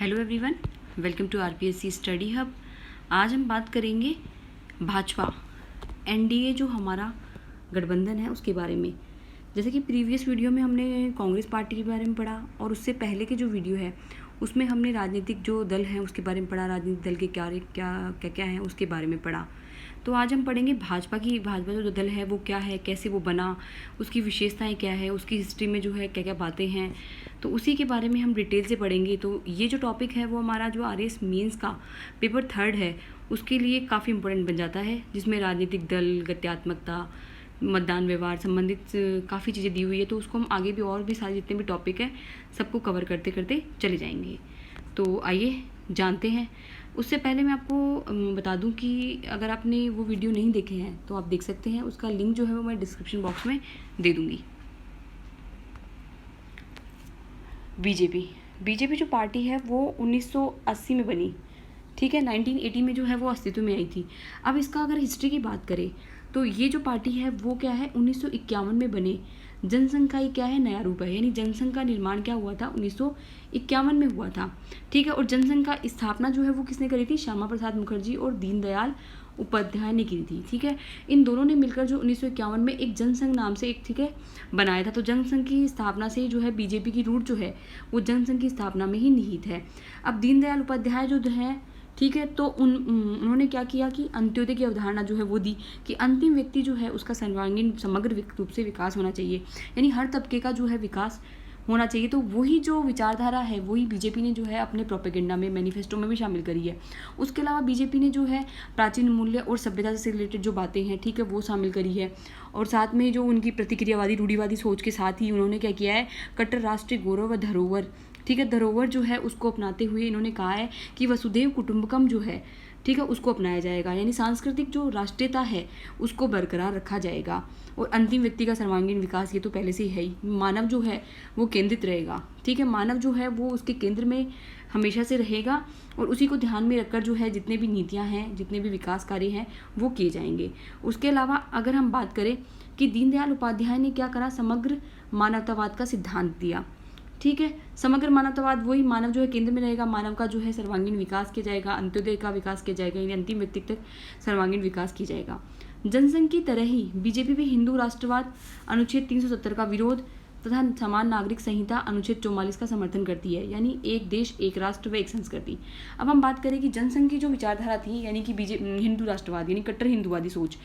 Hello everyone, welcome to RPSC study hub. आज हम बात करेंगे भाजपा एनडीए जो हमारा गठबंधन है उसके बारे में। जैसे कि प्रीवियस वीडियो में हमने कांग्रेस पार्टी के बारे में पढ़ा और उससे पहले के जो वीडियो है उसमें हमने राजनीतिक जो दल हैं उसके बारे में पढ़ा, राजनीतिक दल के क्या क्या क्या हैं उसके बारे में पढ़ा। तो आज हम पढ़ेंगे भाजपा जो दल है वो क्या है, कैसे वो बना, उसकी विशेषताएं क्या है, उसकी हिस्ट्री में जो है क्या क्या बातें हैं, तो उसी के बारे में हम डिटेल से पढ़ेंगे। तो ये जो टॉपिक है वो हमारा जो आरएस मेंस का पेपर 3 है उसके लिए काफ़ी इंपॉर्टेंट बन जाता है, जिसमें राजनीतिक दल, गत्यात्मकता, मतदान व्यवहार संबंधित काफ़ी चीज़ें दी हुई है। तो उसको हम आगे भी और भी सारे जितने भी टॉपिक है सबको कवर करते करते चले जाएंगे। तो आइए जानते हैं। उससे पहले मैं आपको बता दूं कि अगर आपने वो वीडियो नहीं देखे हैं तो आप देख सकते हैं, उसका लिंक जो है वो मैं डिस्क्रिप्शन बॉक्स में दे दूंगी। बीजेपी जो पार्टी है वो 1980 में बनी, ठीक है। 1980 में जो है वो अस्तित्व में आई थी। अब इसका अगर हिस्ट्री की बात करें तो ये जो पार्टी है वो क्या है 1951 में बने। जनसंघ का ही क्या है नया रूप है, यानी जनसंघ का निर्माण क्या हुआ था 1951 में हुआ था, ठीक है। और जनसंघ का स्थापना जो है वो किसने करी थी, श्यामा प्रसाद मुखर्जी और दीनदयाल उपाध्याय ने की थी, ठीक है। इन दोनों ने मिलकर जो 1951 में एक जनसंघ नाम से एक, ठीक है, बनाया था। तो जनसंघ की स्थापना से ही जो है बीजेपी की रूट जो है वो जनसंघ की स्थापना में ही निहित है। अब दीनदयाल उपाध्याय जो है, ठीक है, तो उन्होंने क्या किया कि अंत्योदय की अवधारणा जो है वो दी कि अंतिम व्यक्ति जो है उसका सर्वांगीण समग्र रूप से विकास होना चाहिए, यानी हर तबके का जो है विकास होना चाहिए। तो वही जो विचारधारा है वही बीजेपी ने जो है अपने प्रोपेगेंडा में, मैनिफेस्टो में भी शामिल करी है। उसके अलावा बीजेपी ने जो है प्राचीन मूल्य और सभ्यता से रिलेटेड जो बातें हैं, ठीक है, वो शामिल करी है। और साथ में जो उनकी प्रतिक्रियावादी रूढ़िवादी सोच के साथ ही उन्होंने क्या किया है, कट्टर राष्ट्रीय गौरव व धरोहर, ठीक है, धरोहर जो है उसको अपनाते हुए इन्होंने कहा है कि वसुधैव कुटुंबकम जो है, ठीक है, उसको अपनाया जाएगा, यानी सांस्कृतिक जो राष्ट्रीयता है उसको बरकरार रखा जाएगा। और अंतिम व्यक्ति का सर्वांगीण विकास ये तो पहले से है ही, मानव जो है वो केंद्रित रहेगा, ठीक है, मानव जो है वो उसके केंद्र में हमेशा से रहेगा और उसी को ध्यान में रखकर जो है जितने भी नीतियाँ हैं, जितने भी विकास कार्य हैं वो किए जाएंगे। उसके अलावा अगर हम बात करें कि दीनदयाल उपाध्याय ने क्या करा, समग्र मानवतावाद का सिद्धांत दिया, ठीक है। समग्र मानवतावाद, वही मानव जो है केंद्र में रहेगा, मानव का जो है सर्वांगीण विकास किया जाएगा, अंत्योदय का विकास किया जाएगा, यानी अंतिम व्यक्ति तक सर्वांगीण विकास किया जाएगा। जनसंघ की तरह ही बीजेपी भी हिंदू राष्ट्रवाद अनुच्छेद 370 का विरोध तथा समान नागरिक संहिता अनुच्छेद 44 का समर्थन करती है, यानी एक देश एक राष्ट्र व एक संस्कृति। अब हम बात करें कि जनसंघ की जो विचारधारा थी, यानी कि हिंदू राष्ट्रवाद यानी कट्टर हिंदुवादी सोच,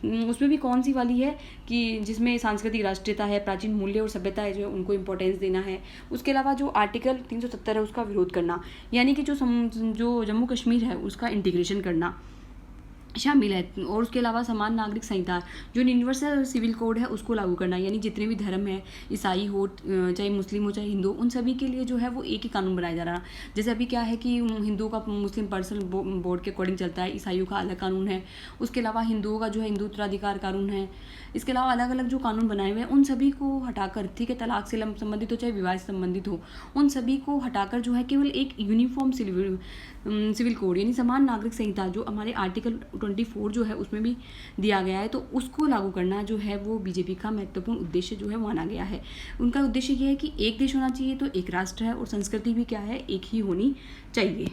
उसमें भी कौन सी वाली है कि जिसमें सांस्कृतिक राष्ट्रीयता है, प्राचीन मूल्य और सभ्यता है जो उनको इंपॉर्टेंस देना है। उसके अलावा जो आर्टिकल 370 है उसका विरोध करना, यानी कि जो जम्मू कश्मीर है उसका इंटीग्रेशन करना शामिल है। और उसके अलावा समान नागरिक संहिता जो यूनिवर्सल सिविल कोड है उसको लागू करना, यानी जितने भी धर्म है, ईसाई हो चाहे मुस्लिम हो चाहे हिंदू, उन सभी के लिए जो है वो एक ही कानून बनाया जा रहा। जैसे अभी क्या है कि हिंदुओं का मुस्लिम पर्सनल बोर्ड के अकॉर्डिंग चलता है, ईसाइयों का अलग कानून है, उसके अलावा हिंदुओं का जो है हिंदू उत्तराधिकार कानून है। इसके अलावा अलग अलग जो कानून बनाए हुए हैं उन सभी को हटाकर, ठीक है, तलाक से संबंधित हो चाहे विवाह से संबंधित हो, उन सभी को हटाकर जो है केवल एक यूनिफॉर्म सिविल कोड यानी समान नागरिक संहिता जो हमारे आर्टिकल 24 जो है उसमें भी दिया गया है, तो उसको लागू करना जो है वो बीजेपी का महत्वपूर्ण उद्देश्य जो है माना गया है। उनका उद्देश्य ये है कि एक देश होना चाहिए तो एक राष्ट्र है और संस्कृति भी क्या है, एक ही होनी चाहिए।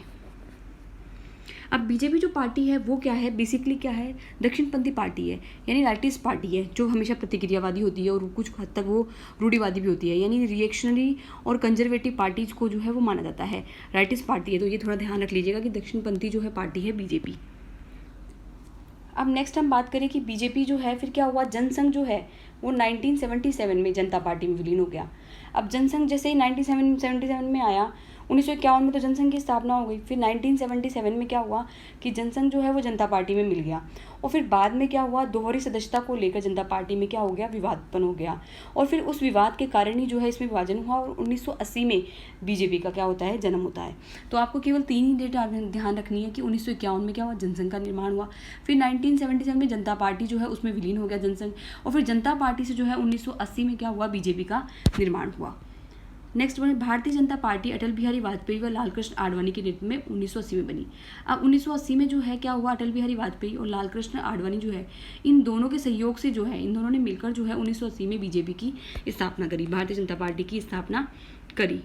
अब बीजेपी जो पार्टी है वो क्या है, बेसिकली क्या है, दक्षिणपंथी पार्टी है, यानी राइटिस्ट पार्टी है जो हमेशा प्रतिक्रियावादी होती है और कुछ हद तक वो रूढ़िवादी भी होती है, यानी रिएक्शनरी और कंजर्वेटिव पार्टीज को जो है वो माना जाता है, राइटिस्ट पार्टी है। तो ये थोड़ा ध्यान रख लीजिएगा कि दक्षिणपंथी जो है पार्टी है बीजेपी। अब नेक्स्ट हम बात करें कि बीजेपी जो है फिर क्या हुआ, जनसंघ जो है वो 1977 में जनता पार्टी में विलीन हो गया। अब जनसंघ जैसे ही 1977 में आया, 1951 में तो जनसंघ की स्थापना हो गई, फिर 1977 में क्या हुआ कि जनसंघ जो है वो जनता पार्टी में मिल गया। और फिर बाद में क्या हुआ, दोहरी सदस्यता को लेकर जनता पार्टी में क्या हो गया, विवाद उत्पन्न हो गया, और फिर उस विवाद के कारण ही जो है इसमें विभाजन हुआ और 1980 में बीजेपी का क्या होता है, जन्म होता है। तो आपको केवल 3 ही डेट ध्यान रखनी है कि 1951 में क्या हुआ, जनसंघ का निर्माण हुआ, फिर 1977 में जनता पार्टी जो है उसमें विलीन हो गया जनसंघ, और फिर जनता पार्टी से जो है 1980 में क्या हुआ, बीजेपी का निर्माण हुआ। नेक्स्ट बने भारतीय जनता पार्टी अटल बिहारी वाजपेयी व लालकृष्ण आडवाणी के नेतृत्व में 1980 में बनी। अब 1980 में जो है क्या हुआ, अटल बिहारी वाजपेयी और लालकृष्ण आडवाणी जो है इन दोनों के सहयोग से जो है इन दोनों ने मिलकर जो है 1980 में बीजेपी की स्थापना करी, भारतीय जनता पार्टी की स्थापना करी।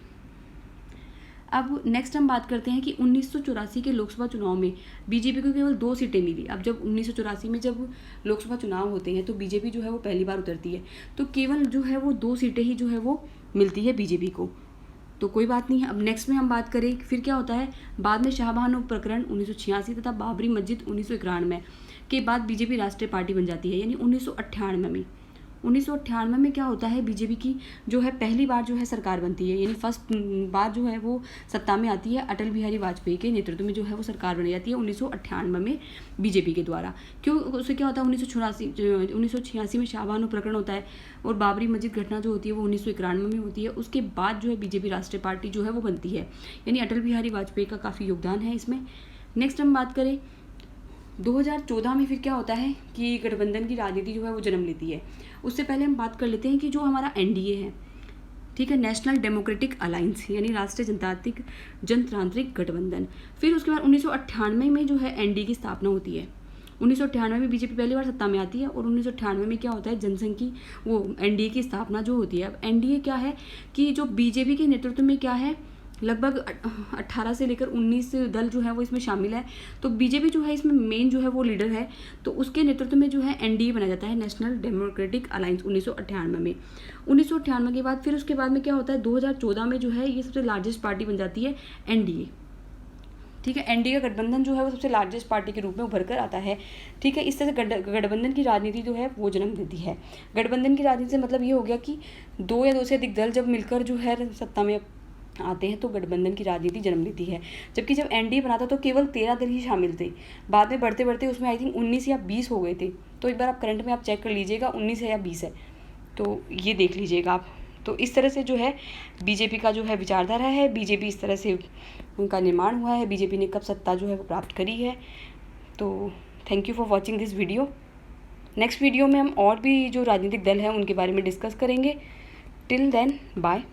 अब नेक्स्ट हम बात करते हैं कि 1984 के लोकसभा चुनाव में बीजेपी को केवल 2 सीटें मिली। अब जब 1984 में जब लोकसभा चुनाव होते हैं तो बीजेपी जो है वो पहली बार उतरती है, तो केवल जो है वो 2 सीटें ही जो है वो मिलती है बीजेपी को। तो कोई बात नहीं है। अब नेक्स्ट में हम बात करें फिर क्या होता है, बाद में शाहबहानो प्रकरण 1986 तथा बाबरी मस्जिद 1991 के बाद बीजेपी राष्ट्रीय पार्टी बन जाती है, यानी 1998 में। 1998 में क्या होता है, बीजेपी की जो है पहली बार जो है सरकार बनती है, यानी फर्स्ट बार जो है वो सत्ता में आती है। अटल बिहारी वाजपेयी के नेतृत्व में जो है वो सरकार बनी जाती है 1998 में बीजेपी के द्वारा। क्यों, उससे क्या होता है 1986 में शाहबहानो प्रकरण होता है और बाबरी मस्जिद घटना जो होती है वो 1991 में होती है। उसके बाद जो है बीजेपी राष्ट्रीय पार्टी जो है वो बनती है, यानी अटल बिहारी वाजपेयी का काफ़ी योगदान है इसमें। नेक्स्ट हम बात करें 2014 में फिर क्या होता है कि गठबंधन की राजनीति जो है वो जन्म लेती है। उससे पहले हम बात कर लेते हैं कि जो हमारा एनडीए है, ठीक है, नेशनल डेमोक्रेटिक अलायंस, यानी राष्ट्रीय जनतांत्रिक गठबंधन। फिर उसके बाद 1998 में जो है एनडीए की स्थापना होती है। 1998 में बीजेपी पहली बार सत्ता में आती है और 1998 में क्या होता है, जनसंघ की वो एनडीए की स्थापना जो होती है। अब एनडीए क्या है कि जो बीजेपी के नेतृत्व में क्या है, लगभग 18 से लेकर 19 दल जो है वो इसमें शामिल है। तो बीजेपी जो है इसमें मेन जो है वो लीडर है, तो उसके नेतृत्व में जो है एनडीए बनाया जाता है, नेशनल डेमोक्रेटिक अलायंस 1998 में। 1998 के बाद फिर उसके बाद में क्या होता है, 2014 में जो है ये सबसे लार्जेस्ट पार्टी बन जाती है एनडीए, ठीक है। एनडीए का गठबंधन जो है वो सबसे लार्जेस्ट पार्टी के रूप में उभर कर आता है, ठीक है। इस तरह से गठबंधन की राजनीति जो है वो जन्म देती है। गठबंधन की राजनीति से मतलब ये हो गया कि 2 या 2 से अधिक दल जब मिलकर जो है सत्ता में आते हैं तो गठबंधन की राजनीति जन्म लेती है। जबकि जब एनडीए बना था तो केवल 13 दल ही शामिल थे, बाद में बढ़ते बढ़ते उसमें आई थिंक 19 या 20 हो गए थे। तो एक बार आप करंट में आप चेक कर लीजिएगा 19 है या 20 है, तो ये देख लीजिएगा आप। तो इस तरह से जो है बीजेपी का जो है विचारधारा है, बीजेपी इस तरह से उनका निर्माण हुआ है, बीजेपी ने कब सत्ता जो है वो प्राप्त करी है। तो thank you for watching this video. Next video में हम और भी जो राजनीतिक दल हैं उनके बारे में डिस्कस करेंगे। Till then bye.